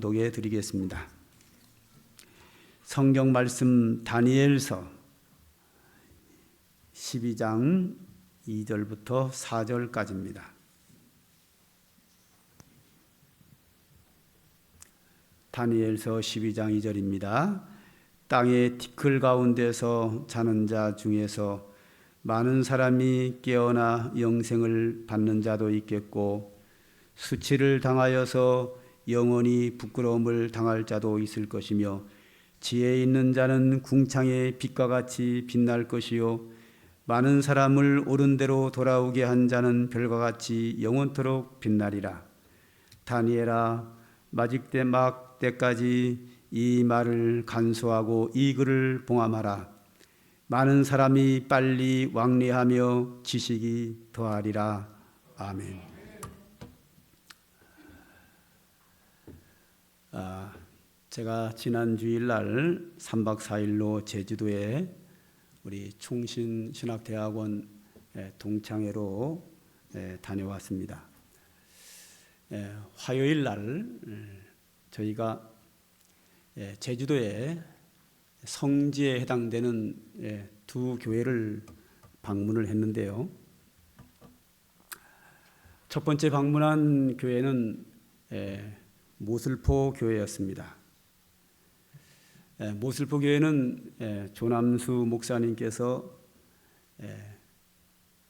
독해 드리겠습니다. 성경 말씀 다니엘서 12장 2절부터 4절까지입니다. 다니엘서 12장 2절입니다. 땅의 티끌 가운데서 자는 자 중에서 많은 사람이 깨어나 영생을 받는 자도 있겠고 수치를 당하여서 영원히 부끄러움을 당할 자도 있을 것이며 지혜 있는 자는 궁창의 빛과 같이 빛날 것이요 많은 사람을 옳은 대로 돌아오게 한 자는 별과 같이 영원토록 빛나리라. 다니엘아, 막 때까지 이 말을 간수하고 이 글을 봉함하라. 많은 사람이 빨리 왕래하며 지식이 더하리라. 아멘. 제가 지난 주일날 3박 4일로 제주도에 우리 충신신학대학원 동창회로 다녀왔습니다. 화요일날 저희가 제주도에 성지에 해당되는 두 교회를 방문을 했는데요. 첫 번째 방문한 교회는 모슬포 교회였습니다. 모슬포 교회는 조남수 목사님께서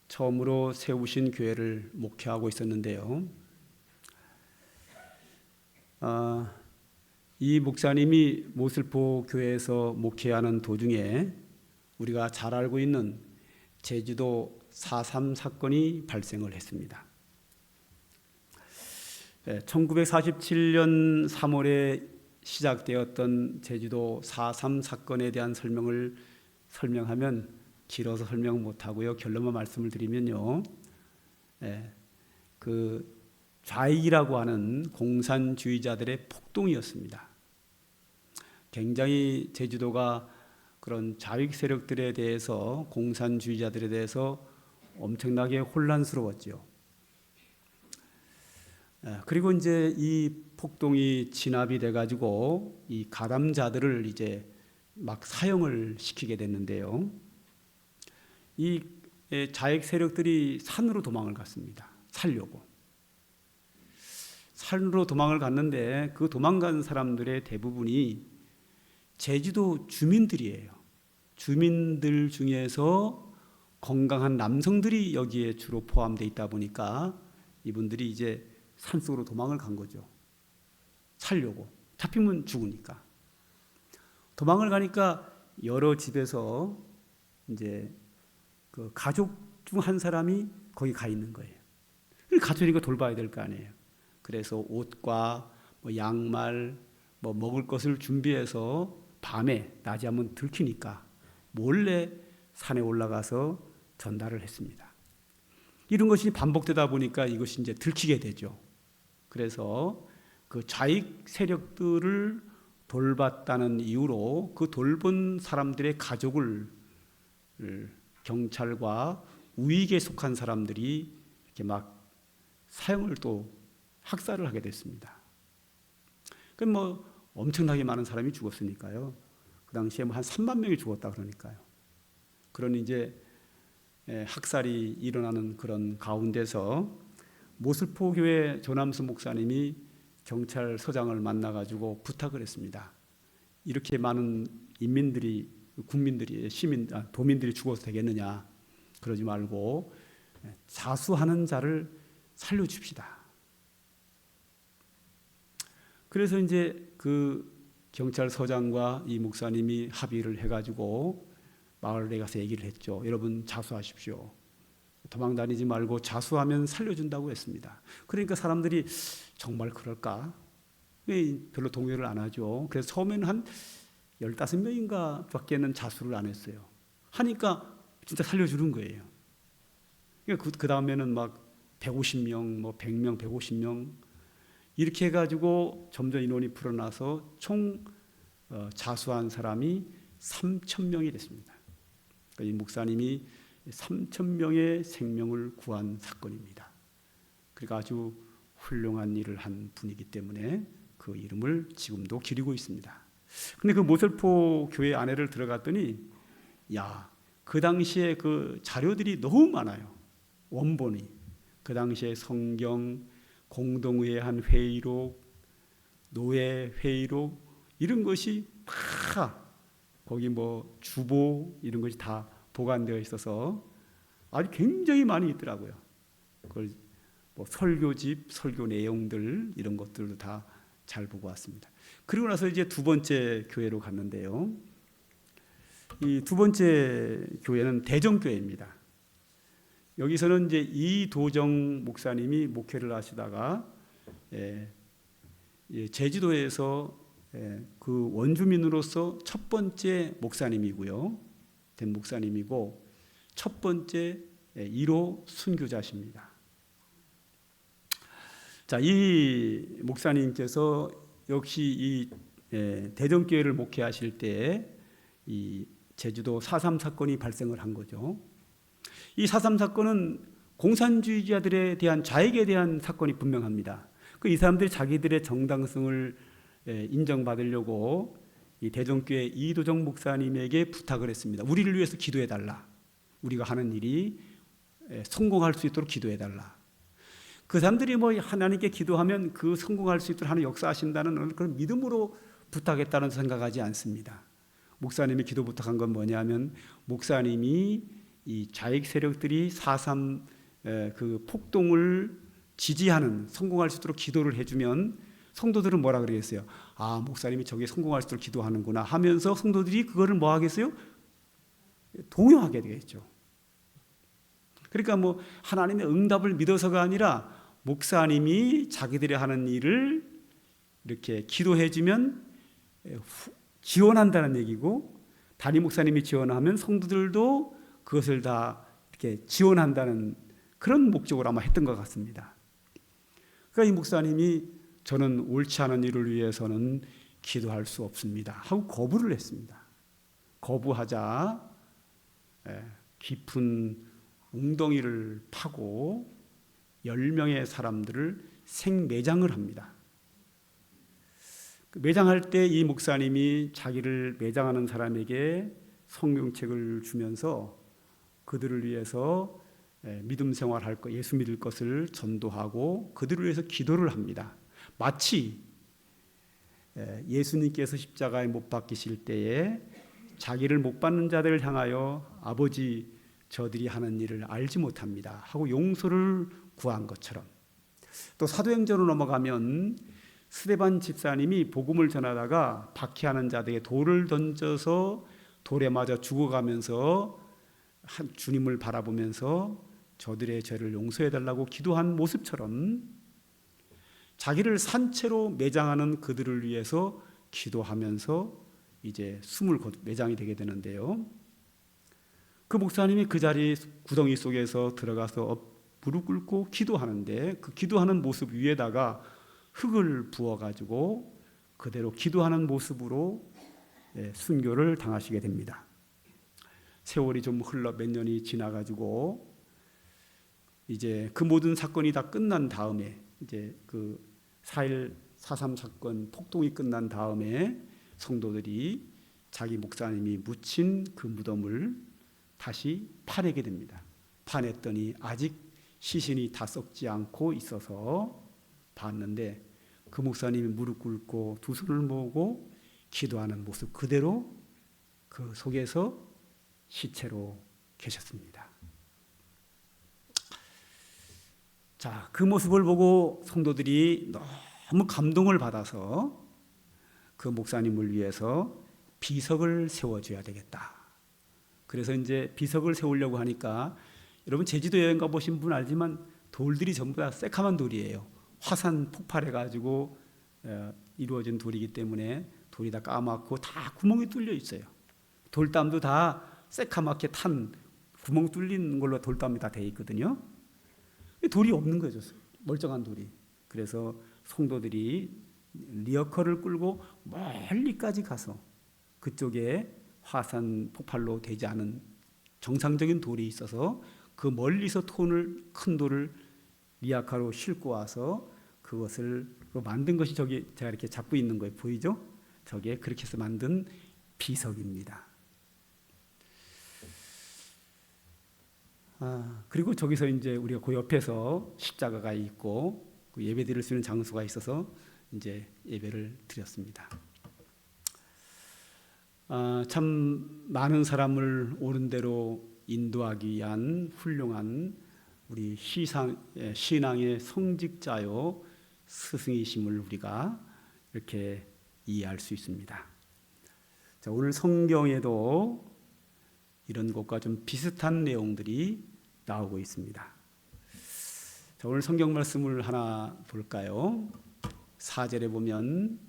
처음으로 세우신 교회를 목회하고 있었는데요. 이 목사님이 모슬포 교회에서 목회하는 도중에 우리가 잘 알고 있는 제주도 4.3 사건이 발생을 했습니다. 1947년 3월에 시작되었던 제주도 4.3 사건에 대한 설명하면 길어서 설명 못하고요. 결론만 말씀을 드리면요. 그 좌익이라고 하는 공산주의자들의 폭동이었습니다. 굉장히 제주도가 그런 좌익 세력들에 대해서 공산주의자들에 대해서 엄청나게 혼란스러웠죠. 그리고 이제 이 폭동이 진압이 돼가지고 이 가담자들을 이제 막 사형을 시키게 됐는데요. 이 좌익 세력들이 산으로 도망을 갔습니다. 살려고. 산으로 도망을 갔는데 그 도망간 사람들의 대부분이 제주도 주민들이에요. 주민들 중에서 건강한 남성들이 여기에 주로 포함되어 있다 보니까 이분들이 이제 산속으로 도망을 간 거죠. 살려고. 잡히면 죽으니까. 도망을 가니까 여러 집에서 이제 그 가족 중 한 사람이 거기 가 있는 거예요. 가족이니까 돌봐야 될 거 아니에요. 그래서 옷과 뭐 양말, 뭐 먹을 것을 준비해서 밤에 낮에 한번 들키니까 몰래 산에 올라가서 전달을 했습니다. 이런 것이 반복되다 보니까 이것이 이제 들키게 되죠. 그래서 그 좌익 세력들을 돌봤다는 이유로 그 돌본 사람들의 가족을 경찰과 우익에 속한 사람들이 이렇게 막 사형을 또 학살을 하게 됐습니다. 그럼 뭐 엄청나게 많은 사람이 죽었으니까요. 그 당시에 뭐 한 3만 명이 죽었다 그러니까요. 그런 이제 학살이 일어나는 그런 가운데서 모슬포 교회 조남수 목사님이 경찰서장을 만나가지고 부탁을 했습니다. 이렇게 많은 도민들이 죽어도 되겠느냐? 그러지 말고 자수하는 자를 살려줍시다. 그래서 이제 그 경찰서장과 이 목사님이 합의를 해가지고 마을에 가서 얘기를 했죠. 여러분 자수하십시오. 도망 다니지 말고 자수하면 살려준다고 했습니다. 그러니까 사람들이 정말 그럴까? 별로 동요를 안 하죠. 그래서 처음에는 한 15명인가 밖에는 자수를 안 했어요. 하니까 진짜 살려주는 거예요. 그 다음에는 막 150명, 뭐 100명, 150명 이렇게 해가지고 점점 인원이 불어나서 총 자수한 사람이 3,000명이 됐습니다. 그러니까 이 목사님이 3,000명의 생명을 구한 사건입니다. 그러니까 아주 훌륭한 일을 한 분이기 때문에 그 그 이름을 지금도 기리고 있습니다. 근데 그 모슬포 교회 안에를 들어갔더니 그 당시에 그 자료들이 너무 많아요. 원본이. 그 당시에 성경, 공동의회 회의록, 노예 회의록 이런 것이 다 거기 뭐 주보 이런 것이 다 보관되어 있어서 아주 굉장히 많이 있더라고요. 그걸 뭐 설교집, 설교 내용들 이런 것들도 다 잘 보고 왔습니다. 그리고 나서 이제 두 번째 교회로 갔는데요. 이 두 번째 교회는 대정교회입니다. 여기서는 이제 이도정 목사님이 목회를 하시다가 제주도에서 그 원주민으로서 첫 번째 목사님이고요. 된 목사님이고 첫 번째 1호 순교자십니다. 자, 이 목사님께서 역시 이 대정교회를 목회하실 때 이 제주도 4.3 사건이 발생을 한 거죠. 이 4.3 사건은 공산주의자들에 대한 좌익에 대한 사건이 분명합니다. 이 사람들이 자기들의 정당성을 인정받으려고 이 대정교회 이도정 목사님에게 부탁을 했습니다. 우리를 위해서 기도해달라. 우리가 하는 일이 성공할 수 있도록 기도해달라. 그 사람들이 뭐 하나님께 기도하면 그 성공할 수 있도록 하는 역사하신다는 그런 믿음으로 부탁했다는 생각하지 않습니다. 목사님이 기도 부탁한 건 뭐냐면 목사님이 이 좌익 세력들이 4.3 그 폭동을 지지하는 성공할 수 있도록 기도를 해주면 성도들은 뭐라 그러겠어요? 목사님이 저게 성공할 수 있도록 기도하는구나 하면서 성도들이 그거를 뭐 하겠어요? 동요하게 되겠죠. 그러니까 뭐 하나님의 응답을 믿어서가 아니라 목사님이 자기들이 하는 일을 이렇게 기도해주면 지원한다는 얘기고, 담임 목사님이 지원하면 성도들도 그것을 다 이렇게 지원한다는 그런 목적으로 아마 했던 것 같습니다. 그러니까 이 목사님이 저는 옳지 않은 일을 위해서는 기도할 수 없습니다 하고 거부를 했습니다. 거부하자 깊은 웅덩이를 파고 10명의 사람들을 생매장을 합니다. 매장할 때 이 목사님이 자기를 매장하는 사람에게 성경책을 주면서 그들을 위해서 믿음 생활할 것, 예수 믿을 것을 전도하고 그들을 위해서 기도를 합니다. 마치 예수님께서 십자가에 못 박히실 때에 자기를 못 받는 자들을 향하여 아버지 저들이 하는 일을 알지 못합니다 하고 용서를 구한 것처럼, 또 사도행전으로 넘어가면 스데반 집사님이 복음을 전하다가 박해하는 자들에게 돌을 던져서 돌에 맞아 죽어가면서 주님을 바라보면서 저들의 죄를 용서해달라고 기도한 모습처럼 자기를 산채로 매장하는 그들을 위해서 기도하면서 이제 숨을 매장이 되게 되는데요. 그 목사님이 그 자리 구덩이 속에서 들어가서 무릎 꿇고 기도하는데 그 기도하는 모습 위에다가 흙을 부어가지고 그대로 기도하는 모습으로 순교를 당하시게 됩니다. 세월이 좀 흘러 몇 년이 지나가지고 이제 그 모든 사건이 다 끝난 다음에 이제 그 4.3 사건 폭동이 끝난 다음에 성도들이 자기 목사님이 묻힌 그 무덤을 다시 파내게 됩니다. 파냈더니 아직 시신이 다 썩지 않고 있어서 봤는데 그 목사님이 무릎 꿇고 두 손을 모으고 기도하는 모습 그대로 그 속에서 시체로 계셨습니다. 자, 그 모습을 보고 성도들이 너무 감동을 받아서 그 목사님을 위해서 비석을 세워줘야 되겠다. 그래서 이제 비석을 세우려고 하니까 여러분 제주도 여행 가보신 분 알지만 돌들이 전부 다 새카만 돌이에요. 화산 폭발해가지고 이루어진 돌이기 때문에 돌이 다 까맣고 다 구멍이 뚫려 있어요. 돌담도 다 새카맣게 탄 구멍 뚫린 걸로 돌담이 다 돼 있거든요. 돌이 없는 거죠. 멀쩡한 돌이. 그래서 성도들이 리어커를 끌고 멀리까지 가서 그쪽에 화산 폭발로 되지 않은 정상적인 돌이 있어서 그 멀리서 큰 돌을 리아카로 싣고 와서 그것을 만든 것이 저기 제가 이렇게 잡고 있는 거예요. 보이죠? 저게 그렇게 해서 만든 비석입니다. 그리고 저기서 이제 우리가 그 옆에서 십자가가 있고 그 예배 드릴 수 있는 장소가 있어서 이제 예배를 드렸습니다. 참 많은 사람을 옳은 대로 인도하기 위한 훌륭한 우리 신앙의 성직자요 스승이심을 우리가 이렇게 이해할 수 있습니다. 자, 오늘 성경에도 이런 것과 좀 비슷한 내용들이 나오고 있습니다. 자, 오늘 성경 말씀을 하나 볼까요? 4절에 보면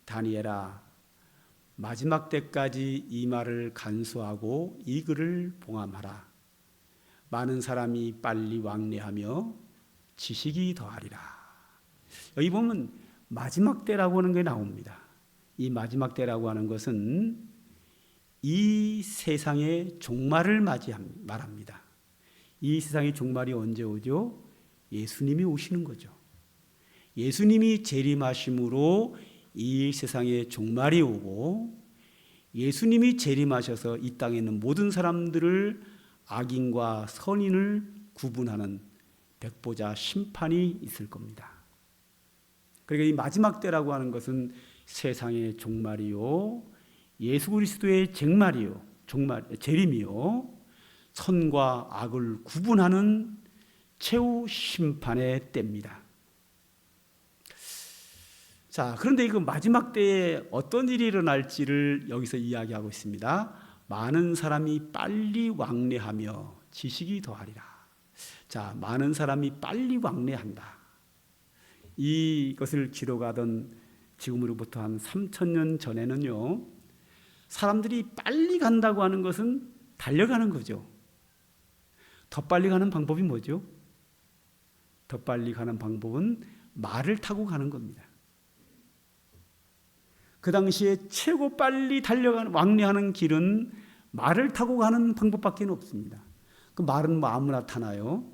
다니엘아 마지막 때까지 이 말을 간수하고 이 글을 봉함하라. 많은 사람이 빨리 왕래하며 지식이 더하리라. 여기 보면 마지막 때라고 하는 게 나옵니다. 이 마지막 때라고 하는 것은 이 세상의 종말을 말합니다. 이 세상의 종말이 언제 오죠? 예수님이 오시는 거죠. 예수님이 재림하심으로 이 세상의 종말이 오고 예수님이 재림하셔서 이 땅에 있는 모든 사람들을 악인과 선인을 구분하는 백보자 심판이 있을 겁니다. 그러니까 이 마지막 때라고 하는 것은 세상의 종말이요 예수 그리스도의 재림이요 선과 악을 구분하는 최후 심판의 때입니다. 자, 그런데 그 마지막 때에 어떤 일이 일어날지를 여기서 이야기하고 있습니다. 많은 사람이 빨리 왕래하며 지식이 더하리라. 자, 많은 사람이 빨리 왕래한다. 이것을 기록하던 지금으로부터 한 3,000년 전에는요, 사람들이 빨리 간다고 하는 것은 달려가는 거죠. 더 빨리 가는 방법이 뭐죠? 더 빨리 가는 방법은 말을 타고 가는 겁니다. 그 당시에 최고 빨리 달려가는 왕래하는 길은 말을 타고 가는 방법밖에 없습니다. 그 말은 뭐 아무나 타나요?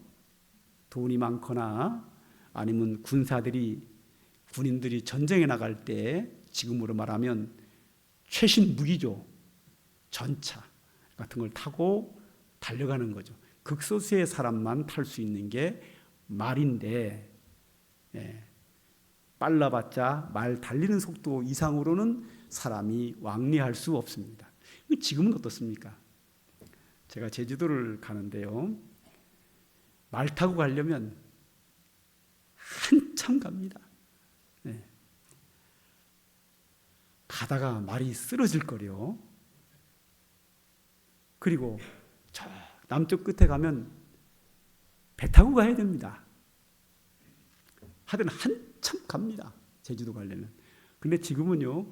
돈이 많거나 아니면 군인들이 전쟁에 나갈 때 지금으로 말하면 최신 무기죠. 전차 같은 걸 타고 달려가는 거죠. 극소수의 사람만 탈 수 있는 게 말인데 빨라봤자 말 달리는 속도 이상으로는 사람이 왕래할 수 없습니다. 지금은 어떻습니까? 제가 제주도를 가는데요. 말 타고 가려면 한참 갑니다. 가다가 말이 쓰러질 거려. 그리고 저 남쪽 끝에 가면 배 타고 가야 됩니다. 하여튼 한참 갑니다. 제주도 가려면. 근데 지금은요,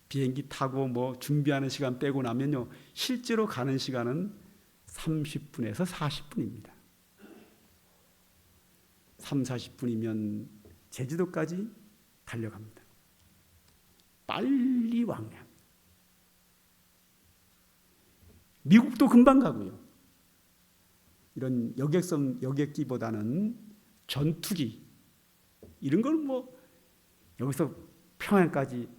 비행기 타고 뭐 준비하는 시간 빼고 나면요, 실제로 가는 시간은 30분에서 40분입니다. 40분이면 제주도까지 달려갑니다. 빨리 왕래합니다. 미국도 금방 가고요. 이런 여객기보다는 전투기 이런 걸 뭐 여기서 평양까지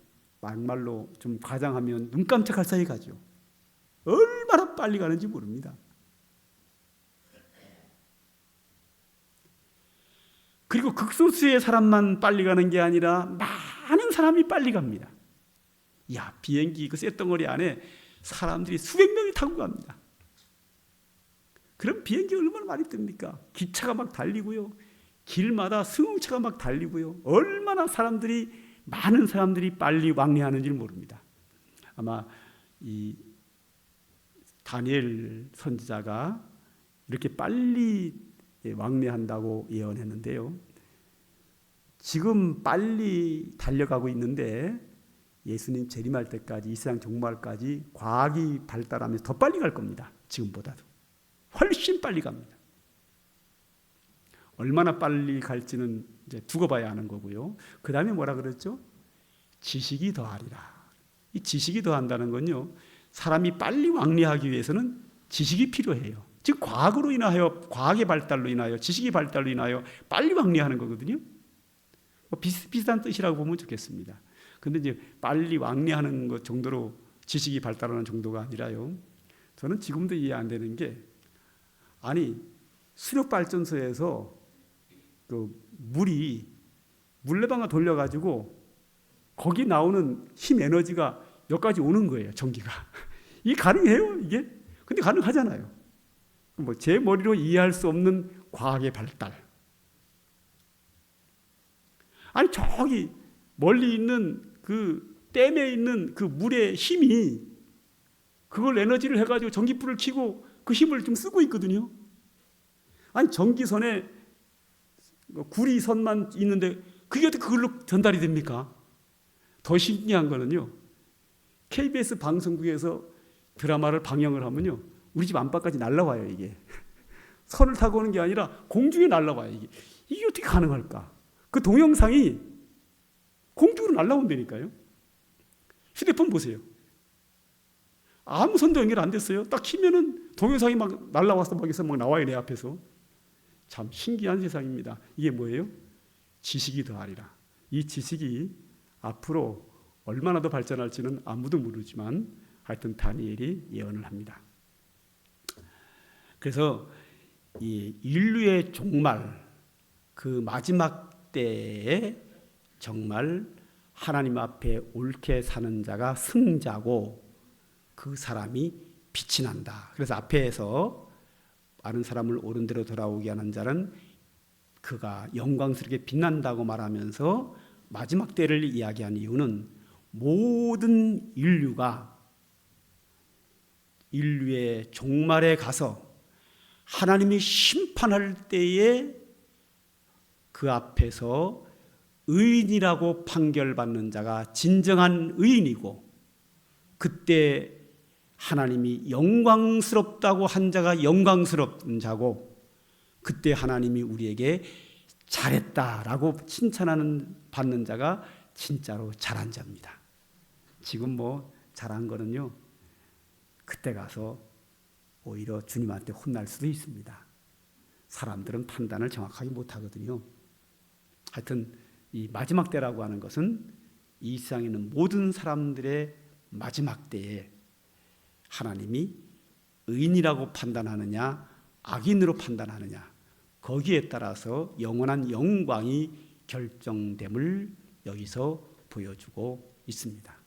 막말로 좀 과장하면 눈 깜짝할 사이 가죠. 얼마나 빨리 가는지 모릅니다. 그리고 극소수의 사람만 빨리 가는 게 아니라 많은 사람이 빨리 갑니다. 야, 비행기 그 쇳덩어리 안에 사람들이 수백 명이 타고 갑니다. 그럼 비행기 얼마나 많이 뜹니까? 기차가 막 달리고요. 길마다 승용차가 막 달리고요. 얼마나 많은 사람들이 빨리 왕래하는지 모릅니다. 아마 이 다니엘 선지자가 이렇게 빨리 왕래한다고 예언했는데요. 지금 빨리 달려가고 있는데 예수님 재림할 때까지 이 세상 종말까지 과학이 발달하면서 더 빨리 갈 겁니다. 지금보다도 훨씬 빨리 갑니다. 얼마나 빨리 갈지는 이제 두고 봐야 하는 거고요. 그 다음에 뭐라 그랬죠? 지식이 더하리라. 이 지식이 더한다는 건요, 사람이 빨리 왕래하기 위해서는 지식이 필요해요. 즉 과학의 발달로 인하여 지식의 발달로 인하여 빨리 왕래하는 거거든요. 비슷비슷한 뜻이라고 보면 좋겠습니다. 근데 이제 빨리 왕래하는 것 정도로 지식이 발달하는 정도가 아니라요. 저는 지금도 이해 안 되는 게, 아니 수력발전소에서 그 물레방아 돌려가지고 거기 나오는 힘 에너지가 여기까지 오는 거예요. 전기가. 이게 가능해요? 이게? 근데 가능하잖아요. 뭐 제 머리로 이해할 수 없는 과학의 발달. 아니 저기 멀리 있는 그 댐에 있는 그 물의 힘이 그걸 에너지를 해가지고 전기불을 켜고 그 힘을 좀 쓰고 있거든요. 아니 전기선에 구리선만 있는데 그게 어떻게 그걸로 전달이 됩니까? 더 신기한 거는요, KBS 방송국에서 드라마를 방영을 하면요, 우리 집 안팎까지 날라와요. 이게 선을 타고 오는 게 아니라 공중에 날라와요. 이게 어떻게 가능할까? 그 동영상이 공중으로 날라온다니까요. 휴대폰 보세요. 아무 선도 연결 안 됐어요. 딱 키면은 동영상이 막 날라와서 막 나와요, 내 앞에서. 참 신기한 세상입니다. 이게 뭐예요? 지식이 더하리라. 이 지식이 앞으로 얼마나 더 발전할지는 아무도 모르지만 하여튼 다니엘이 예언을 합니다. 그래서 이 인류의 종말, 그 마지막 때에 정말 하나님 앞에 옳게 사는 자가 승자고 그 사람이 빛이 난다. 그래서 앞에서 많은 사람을 옳은 대로 돌아오게 하는 자는 그가 영광스럽게 빛난다고 말하면서 마지막 때를 이야기한 이유는 모든 인류의 종말에 가서 하나님이 심판할 때에 그 앞에서 의인이라고 판결받는 자가 진정한 의인이고, 그때 하나님이 영광스럽다고 한 자가 영광스러운 자고, 그때 하나님이 우리에게 잘했다라고 칭찬하는 받는 자가 진짜로 잘한 자입니다. 지금 뭐 잘한 거는요, 그때 가서 오히려 주님한테 혼날 수도 있습니다. 사람들은 판단을 정확하게 못하거든요. 하여튼 이 마지막 때라고 하는 것은 이 세상에 있는 모든 사람들의 마지막 때에 하나님이 의인이라고 판단하느냐 악인으로 판단하느냐, 거기에 따라서 영원한 영광이 결정됨을 여기서 보여주고 있습니다.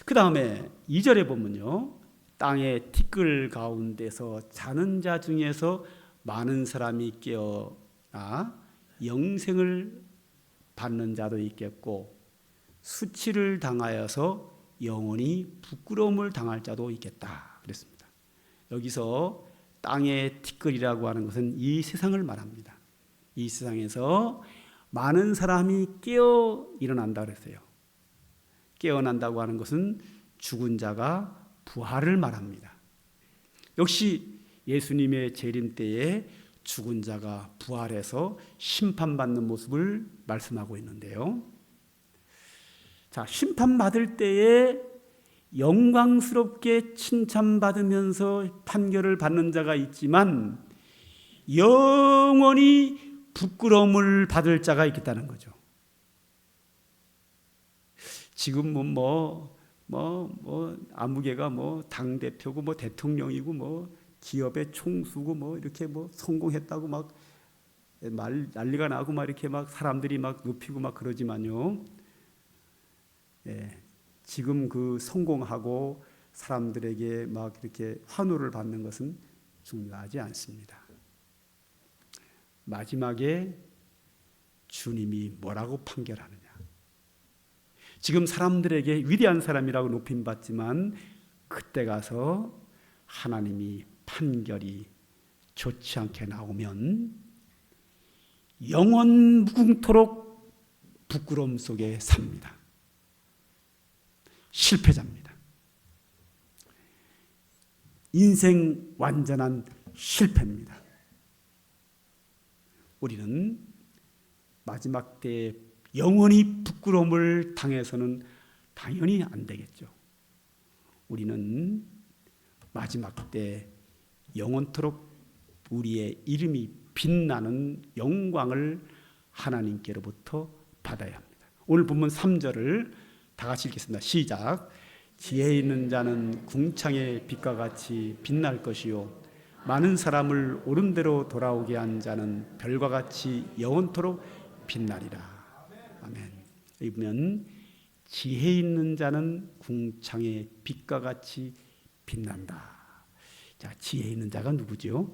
그 다음에 2절에 보면요, 땅의 티끌 가운데서 자는 자 중에서 많은 사람이 깨어나 영생을 받는 자도 있겠고 수치를 당하여서 영원히 부끄러움을 당할 자도 있겠다 그랬습니다. 여기서 땅의 티끌이라고 하는 것은 이 세상을 말합니다. 이 세상에서 많은 사람이 깨어 일어난다 그랬어요. 깨어난다고 하는 것은 죽은 자가 부활을 말합니다. 역시 예수님의 재림 때에 죽은 자가 부활해서 심판받는 모습을 말씀하고 있는데요. 자, 심판받을 때에 영광스럽게 칭찬받으면서 판결을 받는 자가 있지만 영원히 부끄러움을 받을 자가 있겠다는 거죠. 지금 아무개가 당대표고 대통령이고 기업의 총수고 이렇게 성공했다고 막 난리가 나고 이렇게 사람들이 높이고 그러지만요. 예, 지금 그 성공하고 사람들에게 이렇게 환호를 받는 것은 중요하지 않습니다. 마지막에 주님이 뭐라고 판결하느냐. 지금 사람들에게 위대한 사람이라고 높임받지만 그때 가서 하나님이 판결이 좋지 않게 나오면 영원 무궁토록 부끄러움 속에 삽니다. 실패자입니다. 인생 완전한 실패입니다. 우리는 마지막 때에 영원히 부끄러움을 당해서는 당연히 안 되겠죠. 우리는 마지막 때 영원토록 우리의 이름이 빛나는 영광을 하나님께로부터 받아야 합니다. 오늘 본문 3절을 다 같이 읽겠습니다. 시작. 지혜 있는 자는 궁창의 빛과 같이 빛날 것이요 많은 사람을 옳은 대로 돌아오게 한 자는 별과 같이 영원토록 빛나리라. 아멘. 여기 보면 지혜 있는 자는 궁창의 빛과 같이 빛난다. 자, 지혜 있는 자가 누구죠?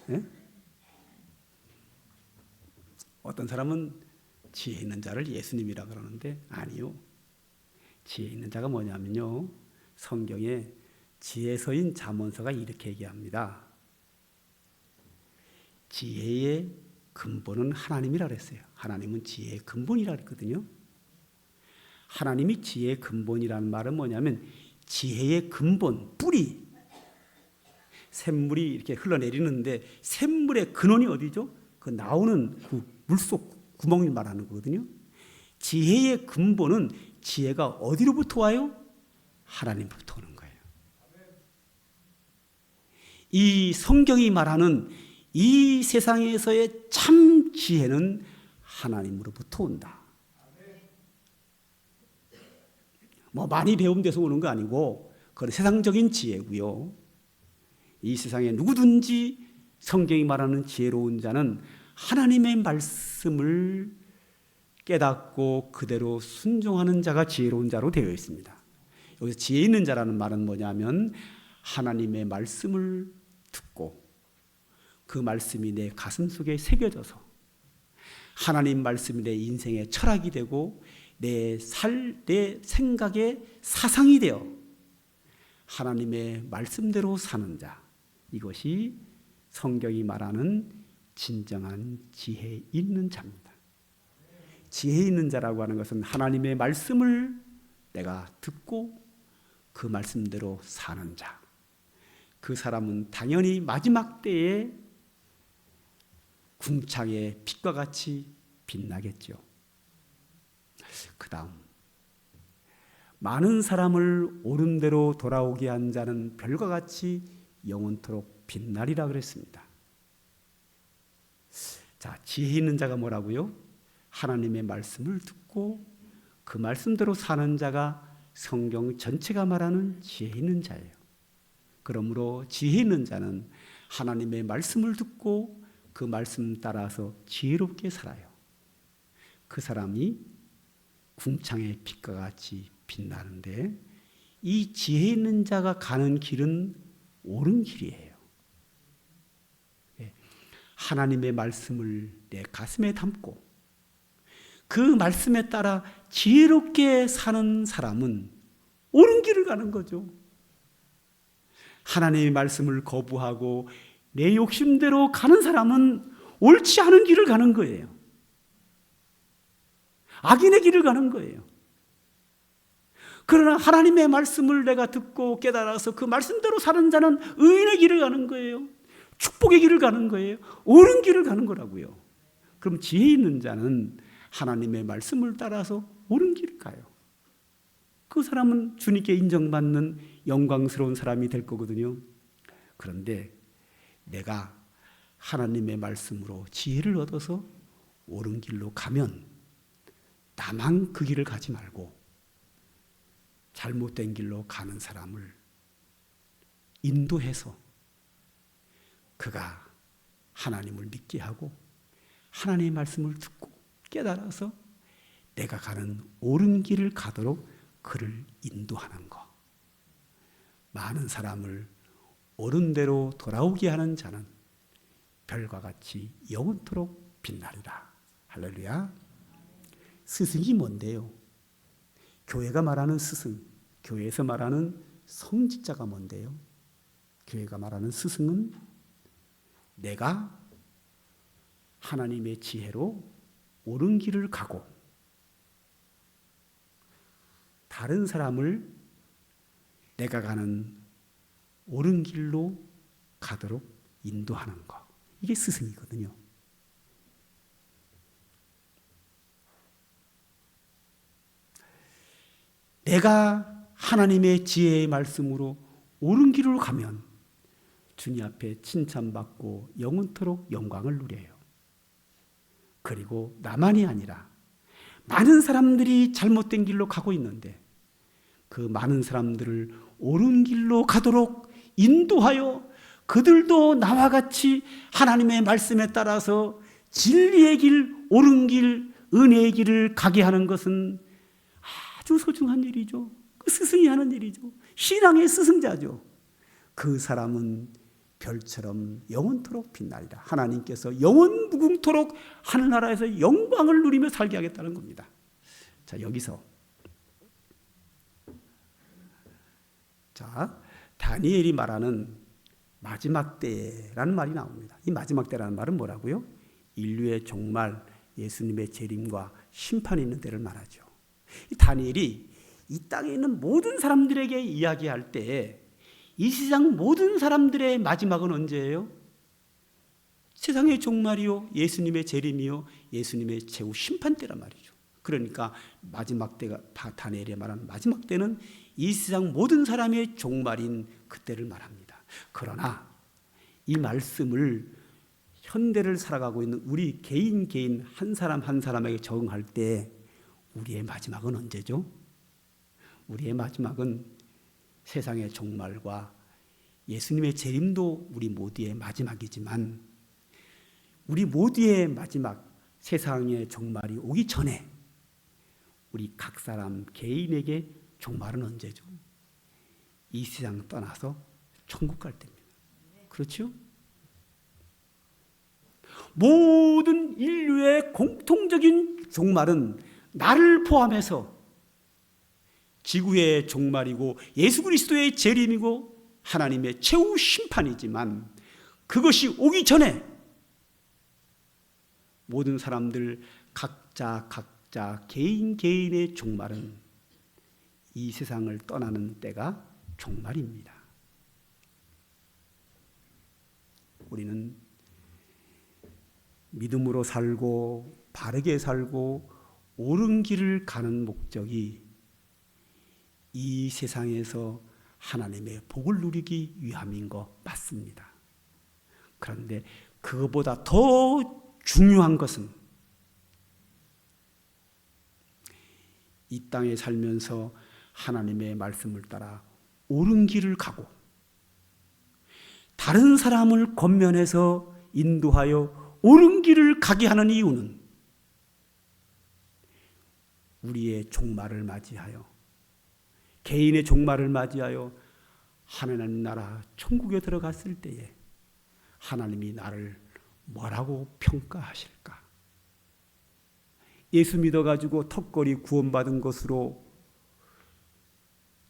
네? 어떤 사람은 지혜 있는 자를 예수님이라 그러는데 아니요. 지혜 있는 자가 뭐냐면요. 성경에 지혜서인 잠언서가 이렇게 얘기합니다. 지혜의 근본은 하나님이라 그랬어요. 하나님은 지혜의 근본이라 그랬거든요. 하나님이 지혜의 근본이라는 말은 뭐냐면 지혜의 근본, 뿌리. 샘물이 이렇게 흘러내리는데 샘물의 근원이 어디죠? 그 나오는 그 물속 구멍을 말하는 거거든요. 지혜의 근본은 지혜가 어디로부터 와요? 하나님부터 오는 거예요. 이 성경이 말하는 이 세상에서의 참 지혜는 하나님으로부터 온다. 뭐 많이 배운 데서 오는 거 아니고 그건 세상적인 지혜고요. 이 세상에 누구든지 성경이 말하는 지혜로운 자는 하나님의 말씀을 깨닫고 그대로 순종하는 자가 지혜로운 자로 되어 있습니다. 여기서 지혜 있는 자라는 말은 뭐냐면 하나님의 말씀을 듣고 그 말씀이 내 가슴 속에 새겨져서 하나님 말씀이 내 인생의 철학이 되고 내 생각의 사상이 되어 하나님의 말씀대로 사는 자, 이것이 성경이 말하는 진정한 지혜 있는 자입니다. 지혜 있는 자라고 하는 것은 하나님의 말씀을 내가 듣고 그 말씀대로 사는 자. 그 사람은 당연히 마지막 때에 궁창의 빛과 같이 빛나겠죠. 그 다음 많은 사람을 옳은 대로 돌아오게 한 자는 별과 같이 영원토록 빛나리라 그랬습니다. 자, 지혜 있는 자가 뭐라고요? 하나님의 말씀을 듣고 그 말씀대로 사는 자가 성경 전체가 말하는 지혜 있는 자예요. 그러므로 지혜 있는 자는 하나님의 말씀을 듣고 그 말씀 따라서 지혜롭게 살아요. 그 사람이 궁창의 빛과 같이 빛나는데 이 지혜 있는 자가 가는 길은 옳은 길이에요. 하나님의 말씀을 내 가슴에 담고 그 말씀에 따라 지혜롭게 사는 사람은 옳은 길을 가는 거죠. 하나님의 말씀을 거부하고 내 욕심대로 가는 사람은 옳지 않은 길을 가는 거예요. 악인의 길을 가는 거예요. 그러나 하나님의 말씀을 내가 듣고 깨달아서 그 말씀대로 사는 자는 의인의 길을 가는 거예요. 축복의 길을 가는 거예요. 옳은 길을 가는 거라고요. 그럼 지혜 있는 자는 하나님의 말씀을 따라서 옳은 길을 가요. 그 사람은 주님께 인정받는 영광스러운 사람이 될 거거든요. 그런데 내가 하나님의 말씀으로 지혜를 얻어서 옳은 길로 가면 나만 그 길을 가지 말고 잘못된 길로 가는 사람을 인도해서 그가 하나님을 믿게 하고 하나님의 말씀을 듣고 깨달아서 내가 가는 옳은 길을 가도록 그를 인도하는 것. 많은 사람을 옳은 대로 돌아오게 하는 자는 별과 같이 영원토록 빛나리라. 할렐루야. 스승이 뭔데요? 교회가 말하는 스승, 교회에서 말하는 성직자가 뭔데요? 교회가 말하는 스승은 내가 하나님의 지혜로 옳은 길을 가고 다른 사람을 내가 가는 옳은 길로 가도록 인도하는 것. 이게 스승이거든요. 내가 하나님의 지혜의 말씀으로 옳은 길로 가면 주님 앞에 칭찬받고 영원토록 영광을 누려요. 그리고 나만이 아니라 많은 사람들이 잘못된 길로 가고 있는데 그 많은 사람들을 옳은 길로 가도록 인도하여 그들도 나와 같이 하나님의 말씀에 따라서 진리의 길, 옳은 길, 은혜의 길을 가게 하는 것은 아주 소중한 일이죠. 그 스승이 하는 일이죠. 신앙의 스승자죠. 그 사람은 별처럼 영원토록 빛나리라. 하나님께서 영원 무궁토록 하늘나라에서 영광을 누리며 살게 하겠다는 겁니다. 자, 여기서 다니엘이 말하는 마지막 때라는 말이 나옵니다. 이 마지막 때라는 말은 뭐라고요? 인류의 종말, 예수님의 재림과 심판이 있는 때를 말하죠. 이 다니엘이 이 땅에 있는 모든 사람들에게 이야기할 때 이 세상 모든 사람들의 마지막은 언제예요? 세상의 종말이요, 예수님의 재림이요, 예수님의 최후 심판 때란 말이죠. 그러니까 마지막 때가 다니엘이 말하는 마지막 때는 이 세상 모든 사람의 종말인 그때를 말합니다. 그러나 이 말씀을 현대를 살아가고 있는 우리 개인 한 사람 한 사람에게 적응할 때 우리의 마지막은 언제죠? 우리의 마지막은 세상의 종말과 예수님의 재림도 우리 모두의 마지막이지만 우리 모두의 마지막 세상의 종말이 오기 전에 우리 각 사람 개인에게 종말은 언제죠? 이 세상 떠나서 천국 갈 때입니다. 그렇죠? 모든 인류의 공통적인 종말은 나를 포함해서 지구의 종말이고 예수 그리스도의 재림이고 하나님의 최후 심판이지만 그것이 오기 전에 모든 사람들 각자 개인의 종말은 이 세상을 떠나는 때가 종말입니다. 우리는 믿음으로 살고 바르게 살고 옳은 길을 가는 목적이 이 세상에서 하나님의 복을 누리기 위함인 것 맞습니다. 그런데 그것보다 더 중요한 것은 이 땅에 살면서 하나님의 말씀을 따라 옳은 길을 가고 다른 사람을 권면해서 인도하여 옳은 길을 가게 하는 이유는 우리의 종말을 맞이하여 개인의 종말을 맞이하여 하나님 나라 천국에 들어갔을 때에 하나님이 나를 뭐라고 평가하실까? 예수 믿어가지고 턱걸이 구원받은 것으로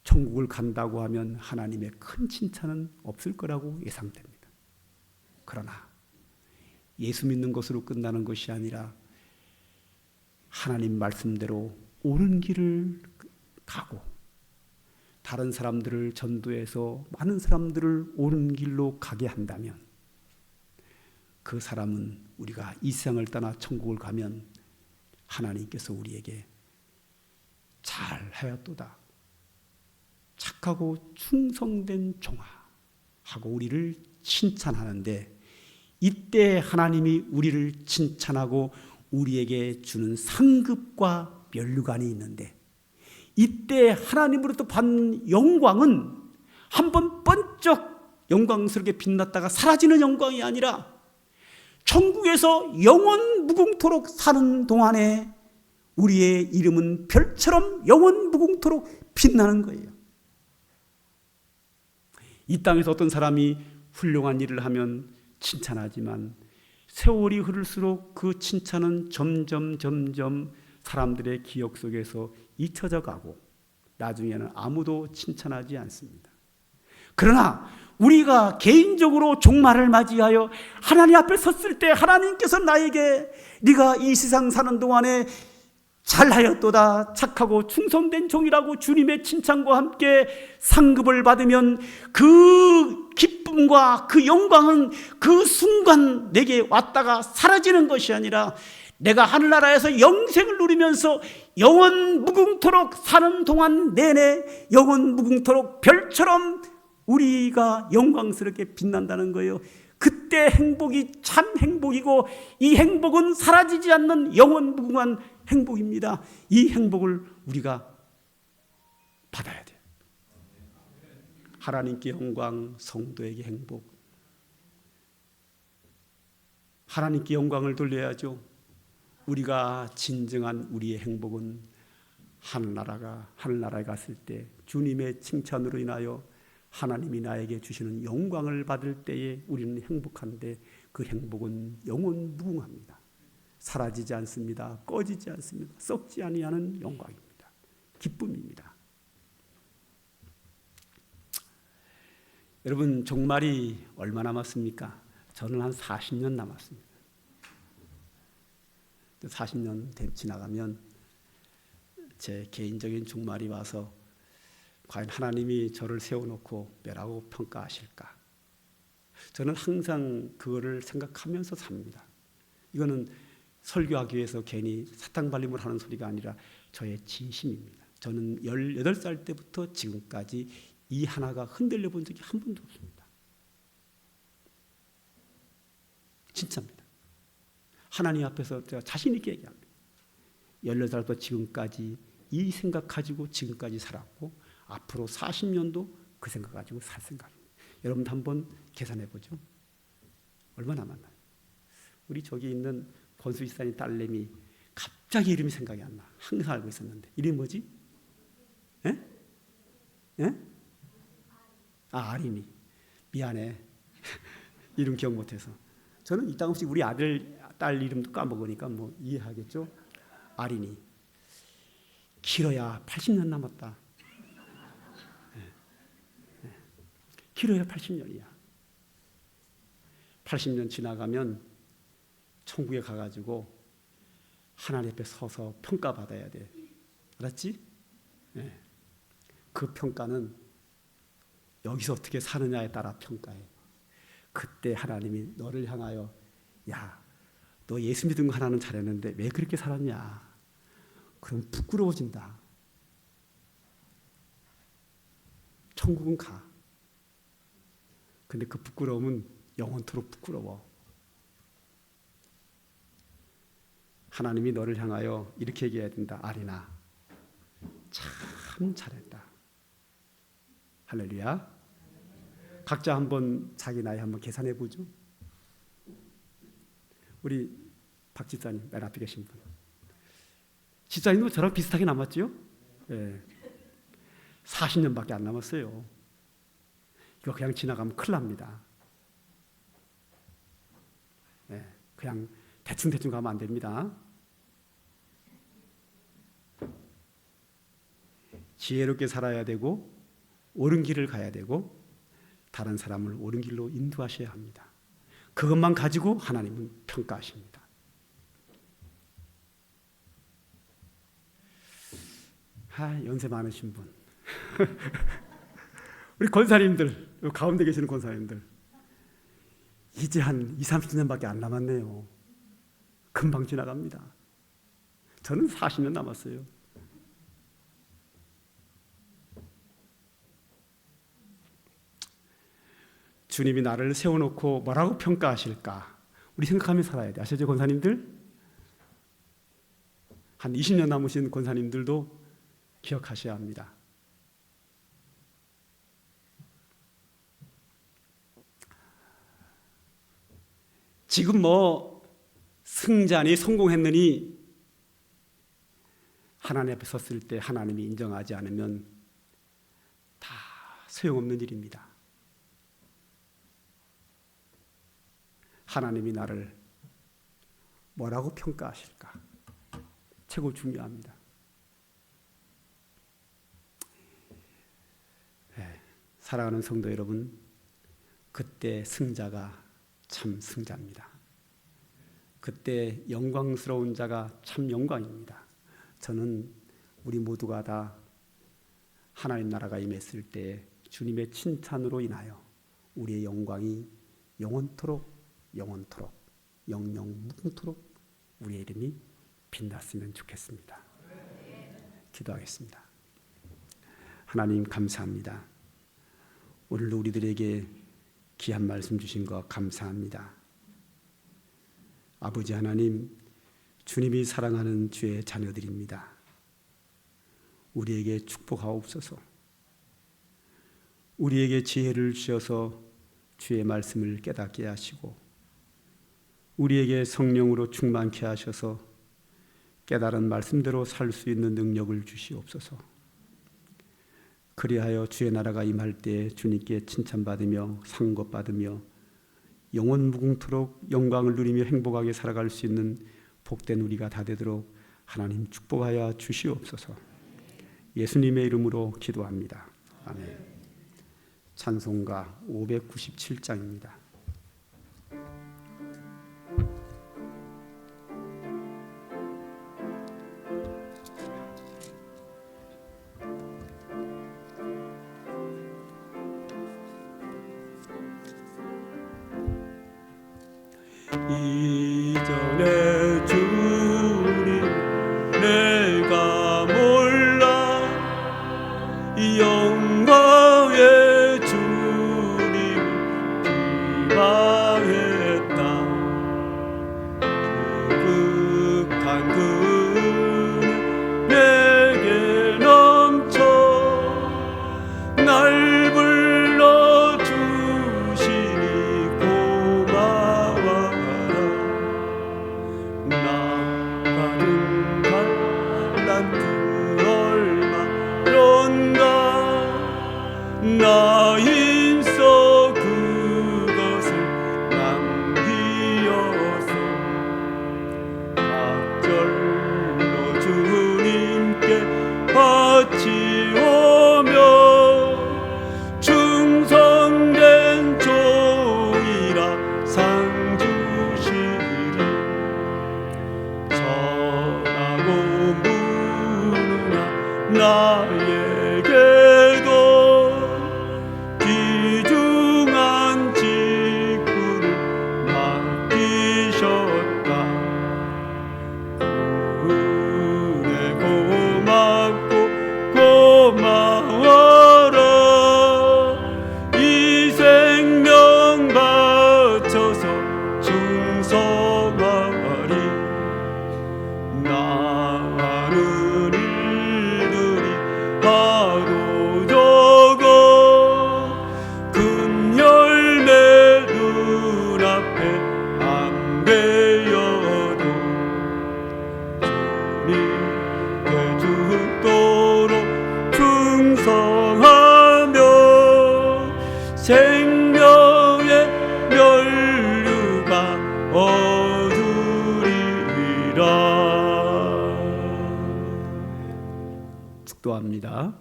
천국을 간다고 하면 하나님의 큰 칭찬은 없을 거라고 예상됩니다. 그러나 예수 믿는 것으로 끝나는 것이 아니라 하나님 말씀대로 옳은 길을 가고 다른 사람들을 전도해서 많은 사람들을 옳은 길로 가게 한다면 그 사람은 우리가 이 세상을 떠나 천국을 가면 하나님께서 우리에게 잘하였도다, 착하고 충성된 종아 하고 우리를 칭찬하는데 이때 하나님이 우리를 칭찬하고 우리에게 주는 상급과 면류관이 있는데 이때 하나님으로부터 받는 영광은 한번 번쩍 영광스럽게 빛났다가 사라지는 영광이 아니라 천국에서 영원 무궁토록 사는 동안에 우리의 이름은 별처럼 영원 무궁토록 빛나는 거예요. 이 땅에서 어떤 사람이 훌륭한 일을 하면 칭찬하지만 세월이 흐를수록 그 칭찬은 점점 사람들의 기억 속에서 잊혀져 가고 나중에는 아무도 칭찬하지 않습니다. 그러나 우리가 개인적으로 종말을 맞이하여 하나님 앞에 섰을 때 하나님께서 나에게 네가 이 세상 사는 동안에 잘하였도다, 착하고 충성된 종이라고 주님의 칭찬과 함께 상급을 받으면 그 기쁨과 그 영광은 그 순간 내게 왔다가 사라지는 것이 아니라 내가 하늘나라에서 영생을 누리면서 영원 무궁토록 사는 동안 내내 영원 무궁토록 별처럼 우리가 영광스럽게 빛난다는 거예요. 그때 행복이 참 행복이고 이 행복은 사라지지 않는 영원 무궁한 행복입니다. 이 행복을 우리가 받아야 돼요. 하나님께 영광, 성도에게 행복. 하나님께 영광을 돌려야죠. 우리가 진정한 우리의 행복은 하늘나라에 갔을 때 주님의 칭찬으로 인하여 하나님이 나에게 주시는 영광을 받을 때에 우리는 행복한데 그 행복은 영원 무궁합니다. 사라지지 않습니다. 꺼지지 않습니다. 썩지 아니하는 영광입니다. 기쁨입니다. 여러분, 종말이 얼마 남았습니까? 저는 한 40년 남았습니다. 40년 지나가면 제 개인적인 종말이 와서 과연 하나님이 저를 세워놓고 뭐라고 평가하실까? 저는 항상 그거를 생각하면서 삽니다. 이거는 설교하기 위해서 괜히 사탕발림을 하는 소리가 아니라 저의 진심입니다. 저는 18살 때부터 지금까지 이 하나가 흔들려 본 적이 한 번도 없습니다. 진짜입니다. 하나님 앞에서 제가 자신 있게 얘기합니다. 18살부터 지금까지 이 생각 가지고 지금까지 살았고 앞으로 40년도 그 생각 가지고 살 생각입니다. 여러분도 한번 계산해 보죠. 얼마 남았나요? 우리 저기 있는 권수이사님 딸내미 갑자기 이름이 생각이 안 나. 항상 알고 있었는데 이름이 뭐지? 예? 예? 아린이. 미안해. 이름 기억 못해서. 저는 이따금씩 우리 아들, 딸 이름도 까먹으니까 뭐 이해하겠죠? 아린이. 길어야 80년 남았다. 길어야 80년이야. 80년 지나가면 천국에 가가지고 하나님 앞에 서서 평가받아야 돼. 알았지? 네. 그 평가는 여기서 어떻게 사느냐에 따라 평가해. 그때 하나님이 너를 향하여 야, 너 예수 믿은 거 하나는 잘했는데 왜 그렇게 살았냐? 그럼 부끄러워진다. 천국은 가. 근데 그 부끄러움은 영원토록 부끄러워. 하나님이 너를 향하여 이렇게 얘기해야 된다. 아리나, 참 잘했다. 할렐루야. 각자 한번 자기 나이 한번 계산해 보죠. 우리 박 집사님, 맨 앞에 계신 분. 집사님도 저랑 비슷하게 남았죠? 예. 40년밖에 안 남았어요. 이거 그냥 지나가면 큰일 납니다. 예. 그냥 대충 가면 안 됩니다. 지혜롭게 살아야 되고 옳은 길을 가야 되고 다른 사람을 옳은 길로 인도하셔야 합니다. 그것만 가지고 하나님은 평가하십니다. 연세 많으신 분. 우리 권사님들, 가운데 계시는 권사님들. 이제 한 20-30년밖에 안 남았네요. 금방 지나갑니다. 저는 40년 남았어요. 주님이 나를 세워놓고 뭐라고 평가하실까? 우리 생각하며 살아야 돼. 아시죠, 권사님들? 한 20년 남으신 권사님들도 기억하셔야 합니다. 지금 뭐 승자니 성공했느니 하나님 앞에 섰을 때 하나님이 인정하지 않으면 다 소용없는 일입니다. 하나님이 나를 뭐라고 평가하실까? 최고 중요합니다. 네, 사랑하는 성도 여러분, 그때 승자가 참 승자입니다. 그때 영광스러운 자가 참 영광입니다. 저는 우리 모두가 다 하나님 나라가 임했을 때 주님의 칭찬으로 인하여 우리의 영광이 영원토록 영영무궁토록 우리의 이름이 빛났으면 좋겠습니다. 기도하겠습니다. 하나님 감사합니다. 오늘도 우리들에게 귀한 말씀 주신 것 감사합니다. 아버지 하나님, 주님이 사랑하는 주의 자녀들입니다. 우리에게 축복하옵소서. 우리에게 지혜를 주셔서 주의 말씀을 깨닫게 하시고 우리에게 성령으로 충만케 하셔서 깨달은 말씀대로 살 수 있는 능력을 주시옵소서. 그리하여 주의 나라가 임할 때 주님께 칭찬받으며 상급받으며 영원 무궁토록 영광을 누리며 행복하게 살아갈 수 있는 복된 우리가 다 되도록 하나님 축복하여 주시옵소서. 예수님의 이름으로 기도합니다. 아멘. 찬송가 597장입니다. 이전에 주님 내가 몰라 영광의 주님 기망했다. 극한 그 내게 넘쳐 날 불러주시니 고마워라. 나가는 갈란 그 얼마론가 나 힘써 그것을 남기어서 각절로 주님께 바치오며 충성된 종이라 상 주시리. 선하고 무능한 나에게도 귀중한 직분을 맡기셨다. 은혜 고맙고 고마워라. 이 생명 바쳐서 충성하리. 나는 일들이 하도 적어 큰 열매 눈앞에 안 되어도 주님께 죽도록 충성하며 생명의 면류가 얻으리라. 축도합니다.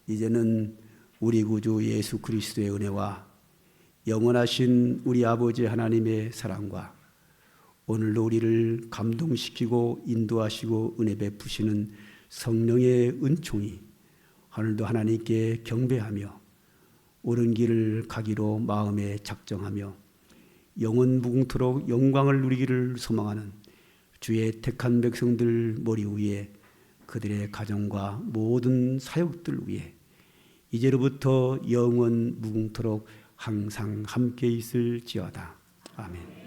이제는 우리 구주 예수 그리스도의 은혜와 영원하신 우리 아버지 하나님의 사랑과 오늘도 우리를 감동시키고 인도하시고 은혜 베푸시는 성령의 은총이 오늘도 하나님께 경배하며 옳은 길을 가기로 마음에 작정하며 영원 무궁토록 영광을 누리기를 소망하는 주의 택한 백성들 머리 위에 그들의 가정과 모든 사역들 위에 이제로부터 영원 무궁토록 항상 함께 있을지어다. 아멘.